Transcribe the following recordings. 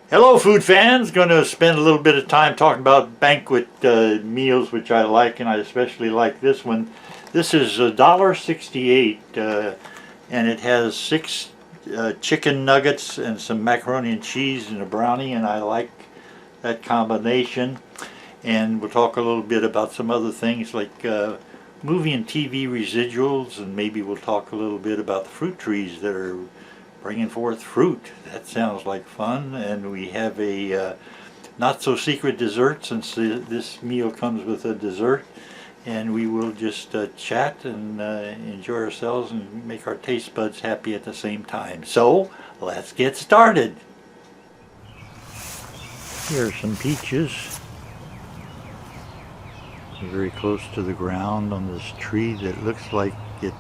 Hello, food fans. Going to spend a little bit of time talking about banquet meals, which I like, and I especially like this one. This is $1.68, and it has six chicken nuggets and some macaroni and cheese and a brownie, and I like that combination. And we'll talk a little bit about some other things like movie and TV residuals, and maybe we'll talk a little bit about the fruit trees that are bringing forth fruit. That sounds like fun. And we have a not so secret dessert, since this meal comes with a dessert. And we will just chat and enjoy ourselves and make our taste buds happy at the same time. So let's get started. Here are some peaches. Very close to the ground on this tree that looks like it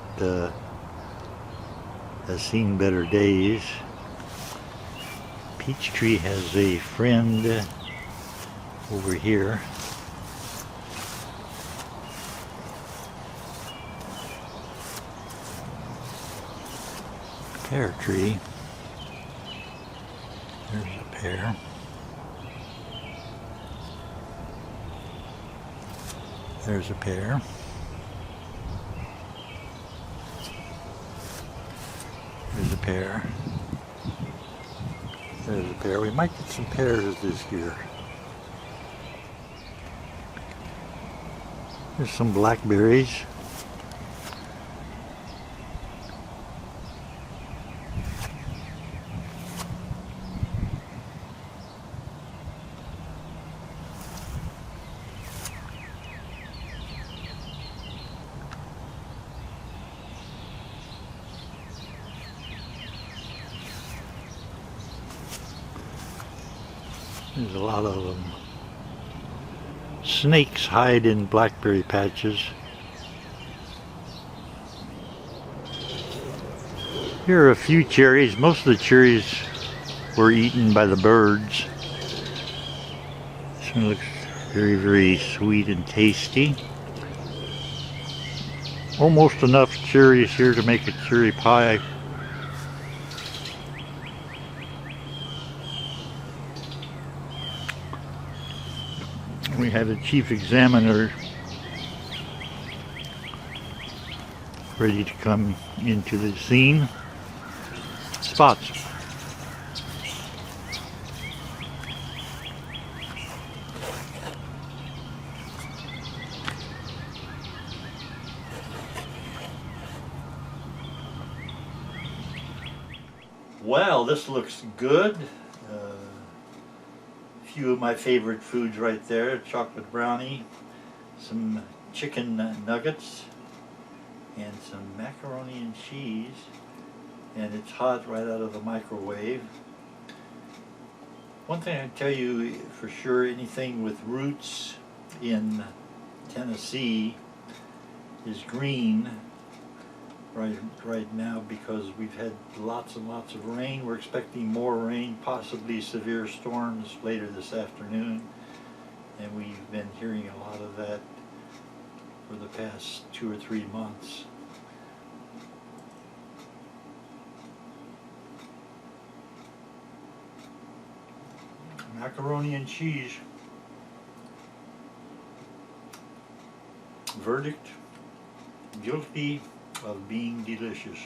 has seen better days. Peach tree has a friend over here. Pear tree. There's a pear. There's a pear. There's a pear. There's a pear. We might get some pears this year. There's some blackberries. There's a lot of them. Snakes hide in blackberry patches. Here are a few cherries. Most of the cherries were eaten by the birds. This one looks very, very sweet and tasty. Almost enough cherries here to make a cherry pie. We have a chief examiner ready to come into the scene. Spots. Well, this looks good. Few of my favorite foods right there. Chocolate brownie, some chicken nuggets, and some macaroni and cheese. And it's hot right out of the microwave. One thing I can tell you for sure, anything with roots in Tennessee is green right now, because we've had lots and lots of rain. We're expecting more rain, possibly severe storms later this afternoon, and we've been hearing a lot of that for the past 2 or 3 months. Macaroni and cheese. Verdict: guilty of being delicious.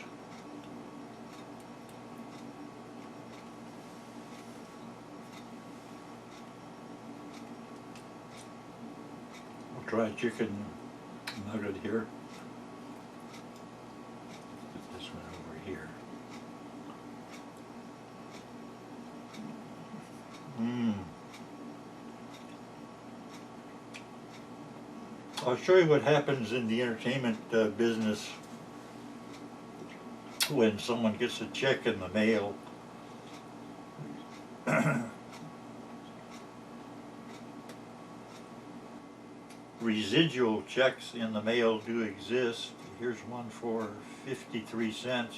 I'll try a chicken nugget here. Put this one over here. I'll show you what happens in the entertainment business when someone gets a check in the mail. Residual checks in the mail do exist. Here's one for 53 cents.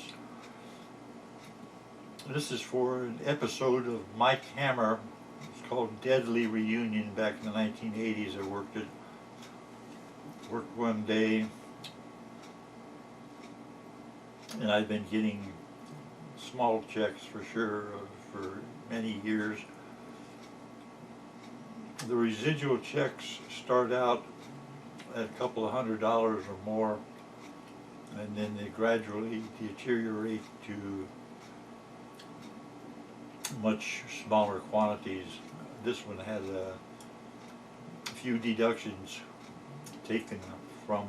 This is for an episode of Mike Hammer. It's called Deadly Reunion. Back in the 1980s, I worked one day, and I've been getting small checks for sure for many years. The residual checks start out at a couple of $100 or more, and then they gradually deteriorate to much smaller quantities. This one had a few deductions taken from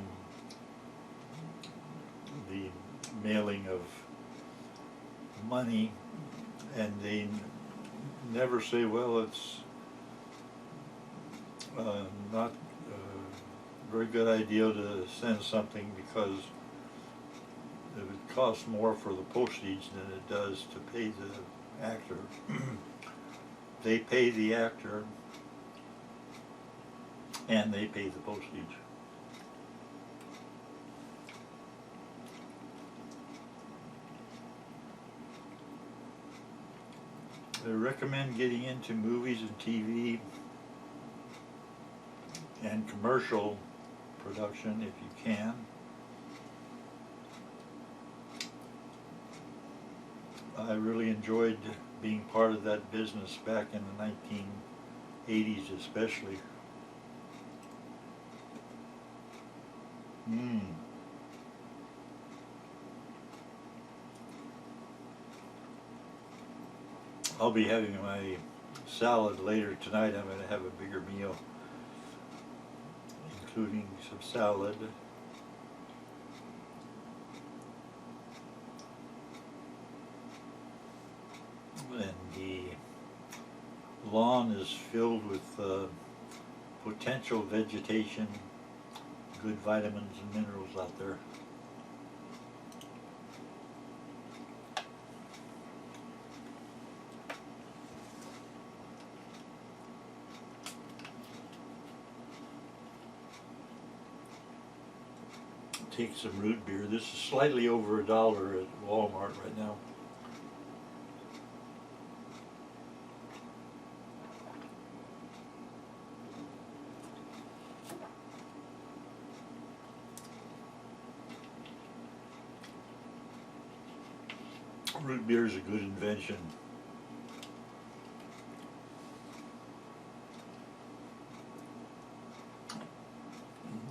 the mailing of money, and they never say, well, it's not a very good idea to send something because it would cost more for the postage than it does to pay the actor. They pay the actor and they pay the postage. I recommend getting into movies and TV and commercial production if you can. I really enjoyed being part of that business back in the 1980s especially. I'll be having my salad later tonight. I'm going to have a bigger meal, including some salad. And the lawn is filled with potential vegetation, good vitamins and minerals out there. Take some root beer. This is slightly over $1 at Walmart right now. Root beer is a good invention.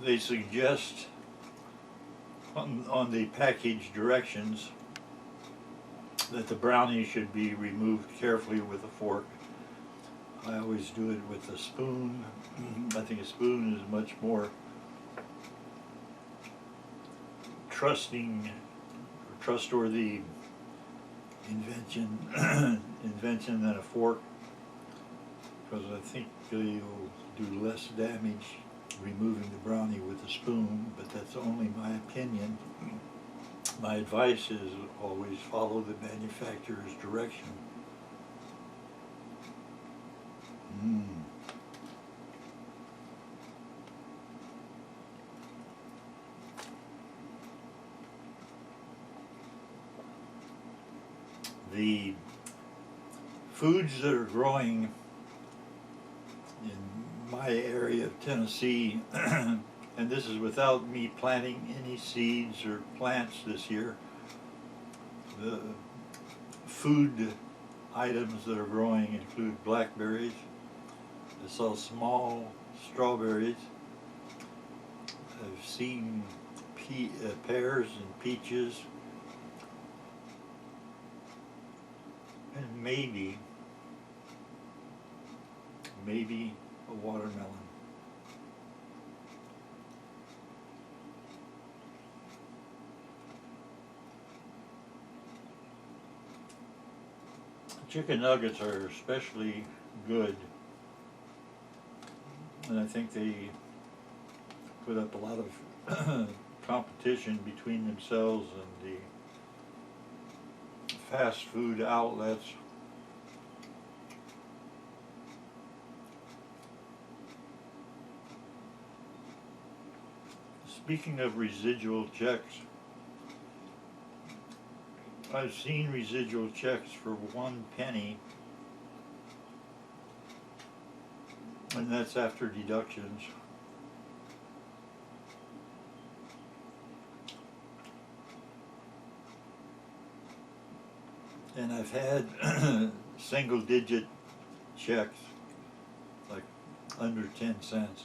They suggest on the package directions that the brownie should be removed carefully with a fork. I always do it with a spoon. I think a spoon is much more trustworthy invention than a fork, because I think you'll do less damage removing the brownie with a spoon, but that's only my opinion. My advice is always follow the manufacturer's direction. The foods that are growing in my area of Tennessee, and this is without me planting any seeds or plants this year, the food items that are growing include blackberries. I saw small strawberries. I've seen pears and peaches, and maybe a watermelon. Chicken nuggets are especially good, and I think they put up a lot of competition between themselves and the fast food outlets. Speaking of residual checks, I've seen residual checks for 1 penny, and that's after deductions. And I've had single digit checks, like under 10 cents.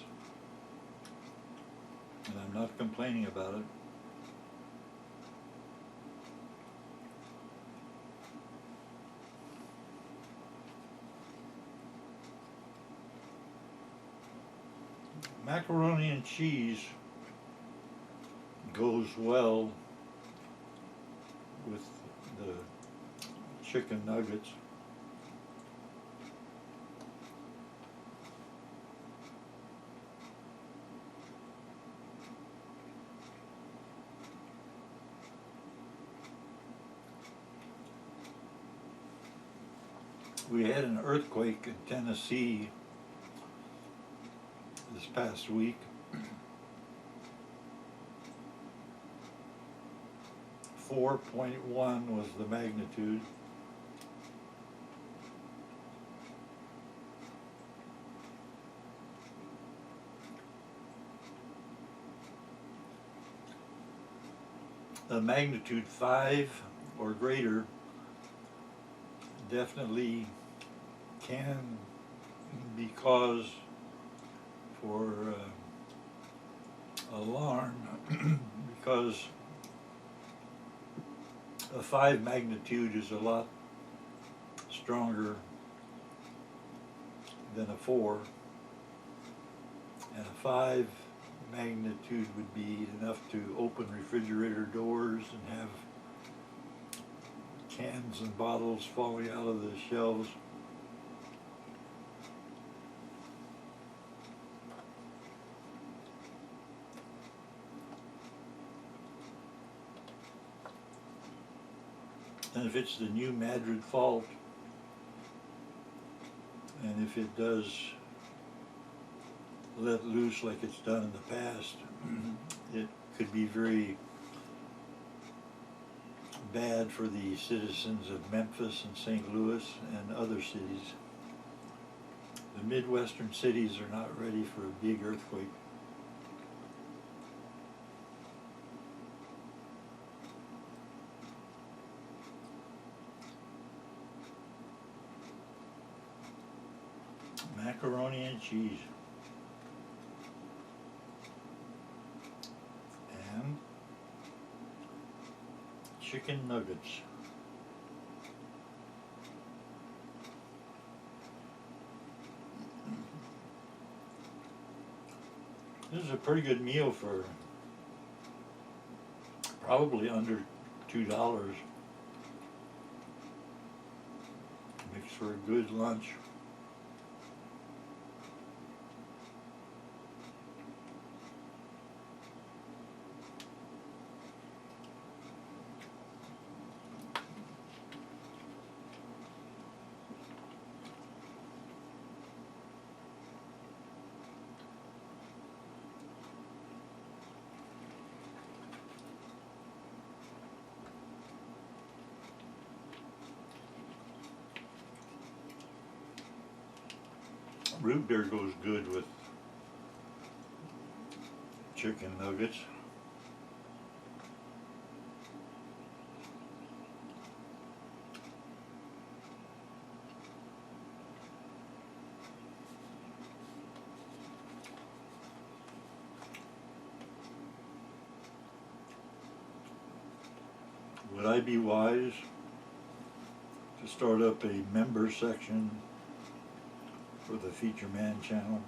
And I'm not complaining about it. Macaroni and cheese goes well with the chicken nuggets. We had an earthquake in Tennessee this past week. 4.1 was the magnitude. A magnitude 5 or greater definitely can be cause for alarm because a 5 magnitude is a lot stronger than a 4, and a 5 magnitude would be enough to open refrigerator doors and have cans and bottles falling out of the shelves. And if it's the new Madrid fault, and if it does let loose like it's done in the past, it could be very bad for the citizens of Memphis and St. Louis and other cities. The Midwestern cities are not ready for a big earthquake. Macaroni and cheese. And chicken nuggets. This is a pretty good meal for probably under $2. Makes for a good lunch. Root beer goes good with chicken nuggets. Would I be wise to start up a member section for the Feature Man channel?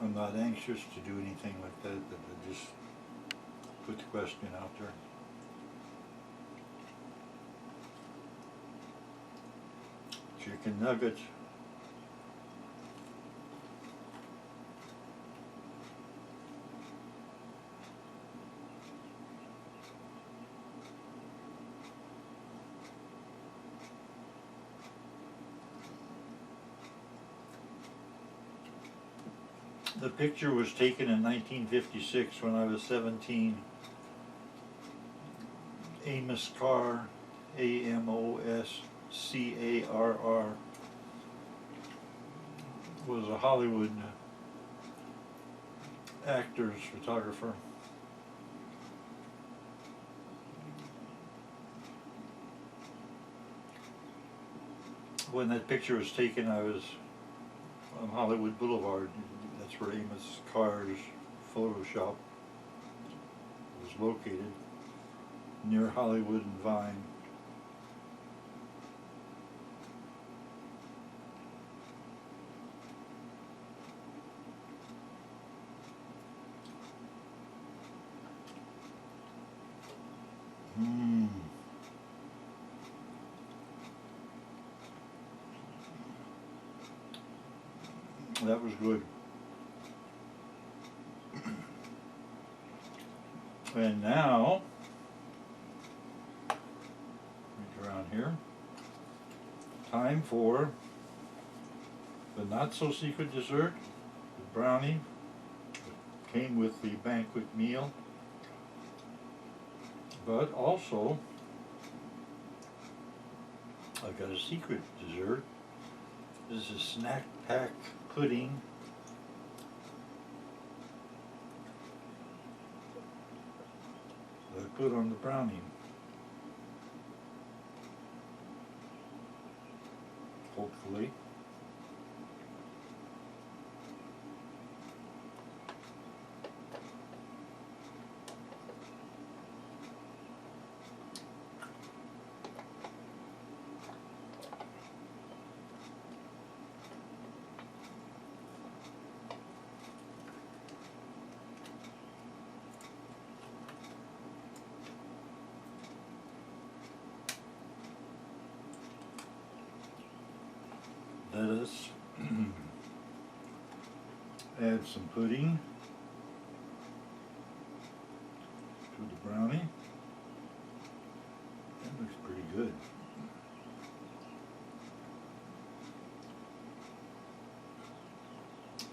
I'm not anxious to do anything like that, but I just put the question out there. Chicken nuggets. The picture was taken in 1956 when I was 17. Amos Carr, Amoscarr, was a Hollywood actor's photographer. When that picture was taken, I was on Hollywood Boulevard. That's where Amos Carr's photo shop was located, near Hollywood and Vine. That was good. And now, reach around here, time for the not so secret dessert, the brownie that came with the banquet meal, but also I've got a secret dessert. This is snack pack pudding. That I put on the brownie. Hopefully. Let us add some pudding to the brownie. That looks pretty good.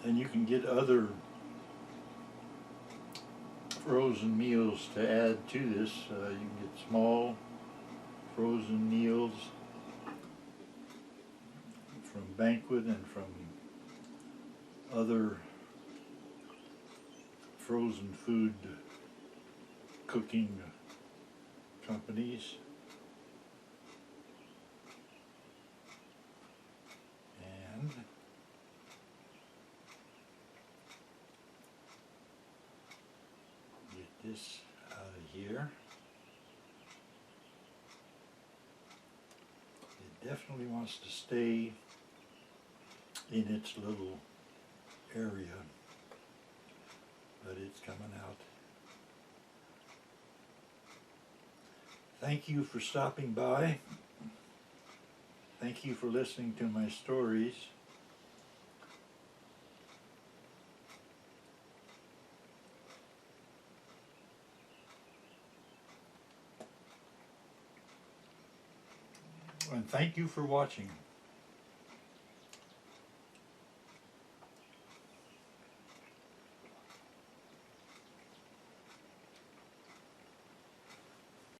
And you can get other frozen meals to add to this. You can get small frozen meals from Banquet and from other frozen food cooking companies. And get this out of here. It definitely wants to stay in its little area, but it's coming out. Thank you for stopping by. Thank you for listening to my stories. And thank you for watching.